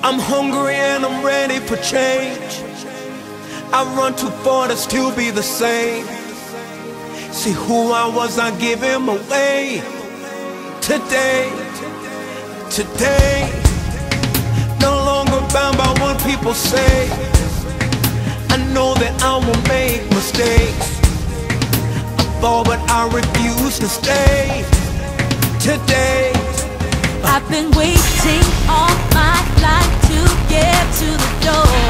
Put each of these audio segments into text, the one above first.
I'm hungry and I'm ready for change. I run too far to still be the same. See who I was, I give him away. Today, no longer bound by what people say. I know that I will make mistakes. I fall but I refuse to stay. Today I've been waiting all my life to get to the door.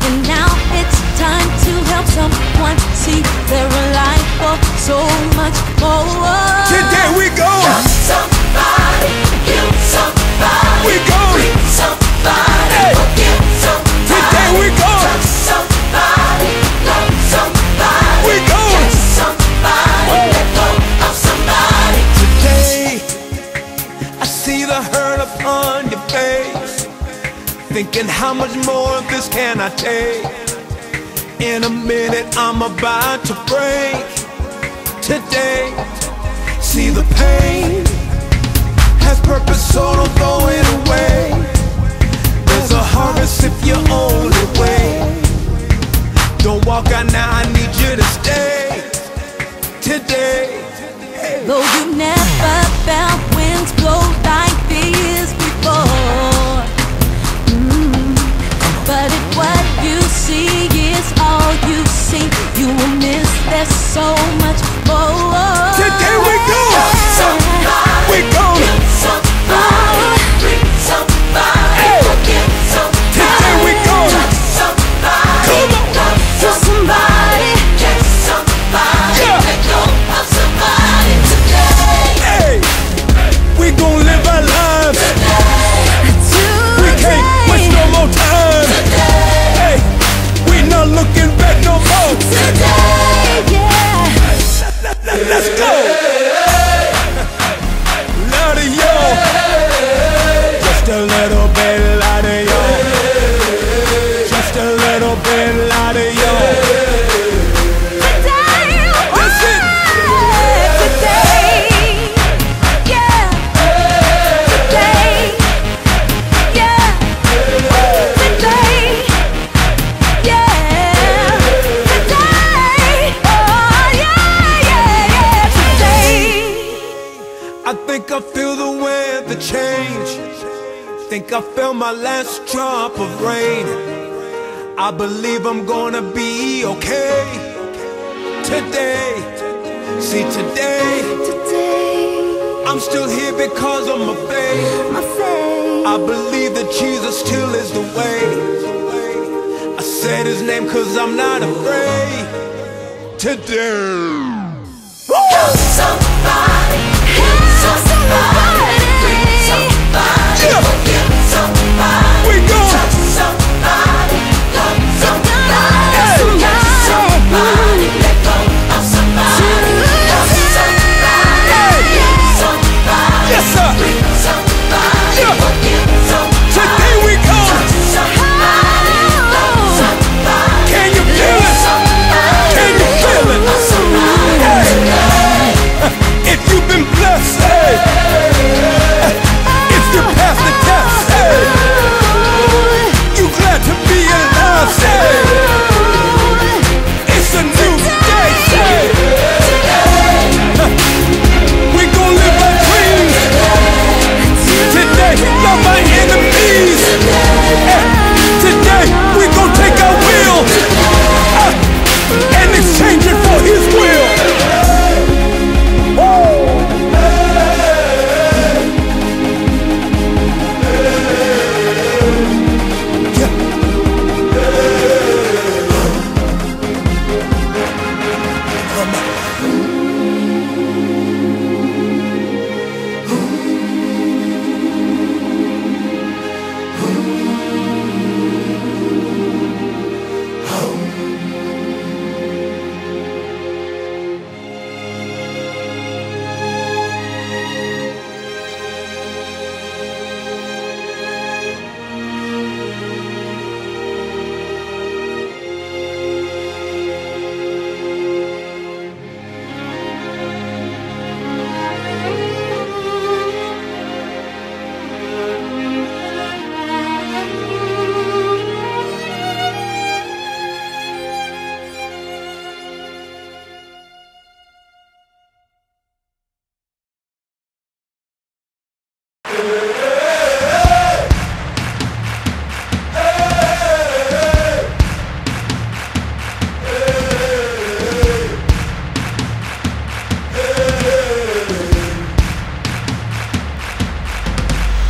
And now it's time to help someone see they're alive for so much more. Today we go. Love somebody, heal somebody, we go. Free somebody, hey. Forgive somebody. Today we go. Touch somebody, love somebody, we go. Kiss somebody, let go of somebody. Today I see the hurt upon your face, thinking how much more of this can I take? In a minute I'm about to break. Today, see the pain has purpose, so don't throw it away. There's a harvest if you only wait. Don't walk out now, I need you to stay. Today, though you never felt winds blow like these before, but if what you see is all you see, you will miss there's so much more. today we go. Somebody, We go. heal somebody, free somebody, Hey. forgive somebody. Today we go. Touch somebody, Come on. love somebody, kiss somebody, Yeah. let go of somebody today. Hey, we gon' live our lives. We can't waste no more time. Hey, we not looking back no more. Let's go. Louder, yo. Just a little bit louder, yo. Just a little bit louder, yo. That's it. I think I feel the wind, the change. Think I felt my last drop of rain. I believe I'm gonna be okay. Today, see today, I'm still here because of my faith. I believe that Jesus still is the way. I said his name cause I'm not afraid. Today. Love somebody, heal somebody, free somebody, Yeah. forgive somebody. We go. Touch somebody, love somebody, Hey. kiss somebody, let go of somebody. Love somebody, heal somebody, Yes, sir. free somebody, Yeah. forgive somebody. Today we go. Touch somebody, love somebody, Can you feel it? somebody, Can you feel it? love somebody. If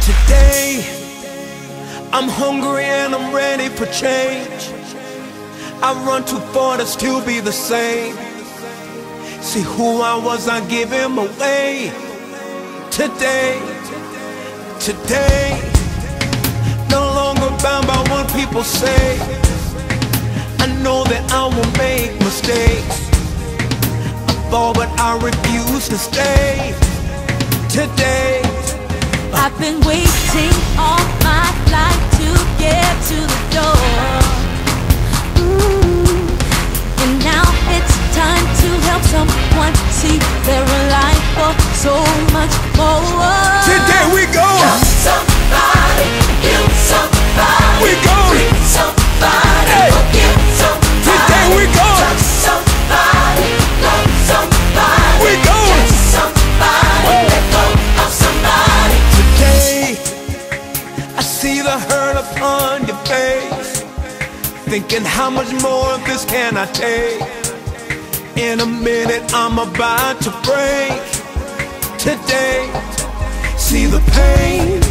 Today, I'm hungry and I'm ready for change. I run too far to still be the same. See who I was, I give him away. Today, no longer bound by what people say. I know that I will make mistakes. I fall, but I refuse to stay. Today, I've been waiting all my life to get to the door. Ooh. And now it's time to help someone see they're alive for so much more. today we go. Love somebody, heal somebody, We go. free somebody, Hey. forgive somebody, Today we go. touch somebody, love somebody, We go. catch somebody, let go of somebody. Today, I see the hurt upon your face, thinking how much more of this can I take? In a minute I'm about to break. Today, see the pain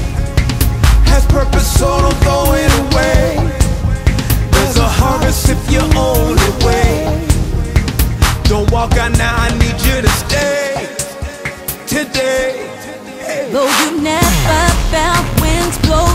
has purpose, so don't throw it away. There's a harvest if you only wait. Don't walk out now, I need you to stay. Today, Though you never felt winds blow